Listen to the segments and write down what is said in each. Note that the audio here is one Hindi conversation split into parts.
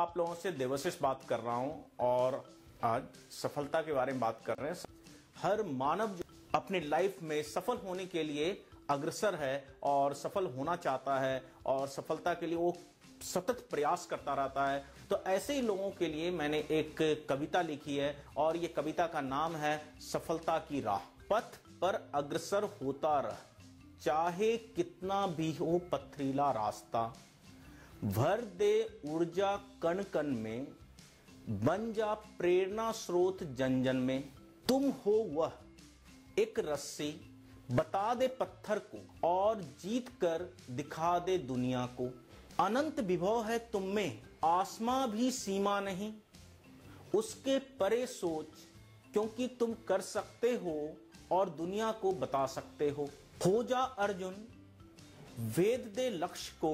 आप लोगों से देवाशीष बात कर रहा हूं और आज सफलता के बारे में बात कर रहे हैं। हर मानव जो अपनी लाइफ में सफल होने के लिए अग्रसर है और सफल होना चाहता है और सफलता के लिए वो सतत प्रयास करता रहता है। तो ऐसे ही लोगों के लिए मैंने एक कविता लिखी है और ये कविता का नाम है सफलता की राह। पथ पर अग्रसर होता रह, चाहे कितना भी हो पथरीला रास्ता, भर दे ऊर्जा कण कण में, बन जा प्रेरणा स्रोत जन जन में। तुम हो वह एक रस्सी, बता दे पत्थर को और जीत कर दिखा दे दुनिया को। अनंत विभव है तुम में, आसमां भी सीमा नहीं, उसके परे सोच, क्योंकि तुम कर सकते हो और दुनिया को बता सकते हो। हो जा अर्जुन, वेद दे लक्ष्य को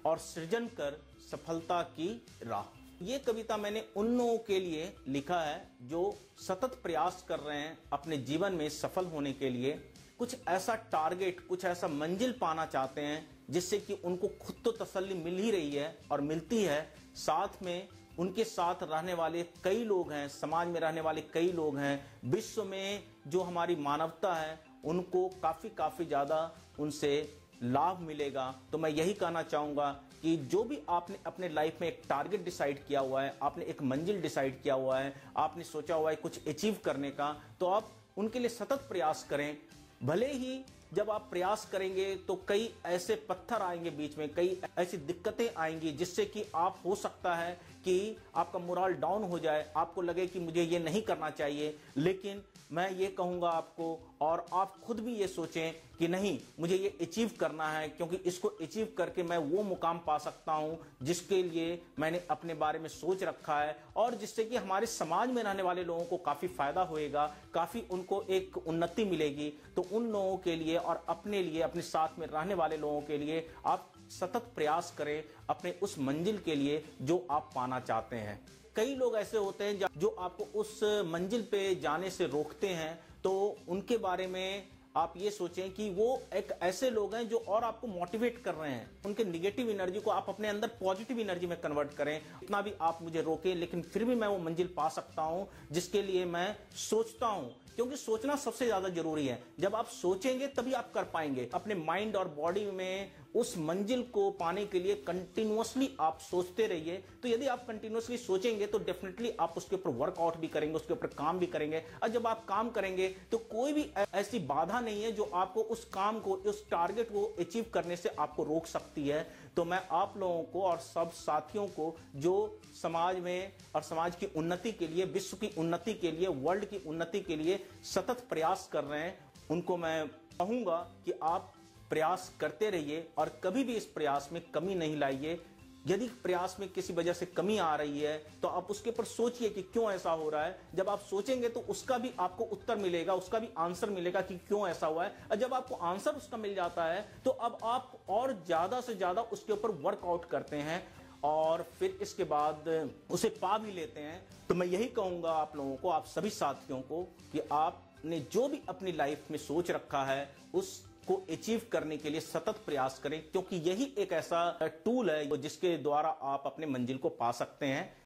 और सृजन कर सफलता की राह। ये कविता मैंने उन लोगों के लिए लिखा है जो सतत प्रयास कर रहे हैं अपने जीवन में सफल होने के लिए। कुछ ऐसा टारगेट, कुछ ऐसा मंजिल पाना चाहते हैं जिससे कि उनको खुद तो तसल्ली मिल ही रही है और मिलती है, साथ में उनके साथ रहने वाले कई लोग हैं, समाज में रहने वाले कई लोग हैं, विश्व में जो हमारी मानवता है उनको काफी ज्यादा उनसे लाभ मिलेगा। तो मैं यही कहना चाहूंगा कि जो भी आपने अपने लाइफ में एक टारगेट डिसाइड किया हुआ है, आपने एक मंजिल डिसाइड किया हुआ है, आपने सोचा हुआ है कुछ अचीव करने का, तो आप उनके लिए सतत प्रयास करें। भले ही जब आप प्रयास करेंगे तो कई ऐसे पत्थर आएंगे बीच में, कई ऐसी दिक्कतें आएंगी जिससे कि आप हो सकता है कि आपका मोरल डाउन हो जाए, आपको लगे कि मुझे ये नहीं करना चाहिए। लेकिन मैं ये कहूंगा आपको, और आप खुद भी ये सोचें कि नहीं, मुझे ये अचीव करना है, क्योंकि इसको अचीव करके मैं वो मुकाम पा सकता हूं जिसके लिए मैंने अपने बारे में सोच रखा है और जिससे कि हमारे समाज में रहने वाले लोगों को काफी फायदा होएगा, काफी उनको एक उन्नति मिलेगी। तो उन लोगों के लिए और अपने लिए, अपने साथ में रहने वाले लोगों के लिए आप सतत प्रयास करें अपने उस मंजिल के लिए जो आप पाना चाहते हैं। कई लोग ऐसे होते हैं जो आपको उस मंजिल पे जाने से रोकते हैं, तो उनके बारे में आप ये सोचें कि वो एक ऐसे लोग हैं जो और आपको मोटिवेट कर रहे हैं। उनके निगेटिव एनर्जी को आप अपने अंदर पॉजिटिव एनर्जी में कन्वर्ट करें। इतना भी आप मुझे रोकें, लेकिन फिर भी मैं वो मंजिल पा सकता हूं जिसके लिए मैं सोचता हूं, क्योंकि सोचना सबसे ज्यादा जरूरी है। जब आप सोचेंगे तभी आप कर पाएंगे। अपने माइंड और बॉडी में उस मंजिल को पाने के लिए कंटिन्यूअसली आप सोचते रहिए। तो यदि आप कंटिन्यूअसली सोचेंगे तो डेफिनेटली आप उसके ऊपर वर्कआउट भी करेंगे, उसके ऊपर काम भी करेंगे। और जब आप काम करेंगे तो कोई भी ऐसी बाधा नहीं है जो आपको उस काम को, उस टारगेट को अचीव करने से आपको रोक सकती है। तो मैं आप लोगों को और सब साथियों को जो समाज में और समाज की उन्नति के लिए, विश्व की उन्नति के लिए, वर्ल्ड की उन्नति के लिए सतत प्रयास कर रहे हैं, उनको मैं कहूंगा कि आप प्रयास करते रहिए और कभी भी इस प्रयास में कमी नहीं लाइए। यदि प्रयास में किसी वजह से कमी आ रही है तो आप उसके ऊपर सोचिए कि क्यों ऐसा हो रहा है। जब आप सोचेंगे तो उसका भी आपको उत्तर मिलेगा, उसका भी आंसर मिलेगा कि क्यों ऐसा हुआ है। और जब आपको आंसर उसका मिल जाता है तो अब आप और ज्यादा से ज्यादा उसके ऊपर वर्कआउट करते हैं और फिर इसके बाद उसे पा भी लेते हैं। तो मैं यही कहूंगा आप लोगों को, आप सभी साथियों को, कि आपने जो भी अपनी लाइफ में सोच रखा है उसको अचीव करने के लिए सतत प्रयास करें, क्योंकि यही एक ऐसा टूल है जिसके द्वारा आप अपने मंजिल को पा सकते हैं।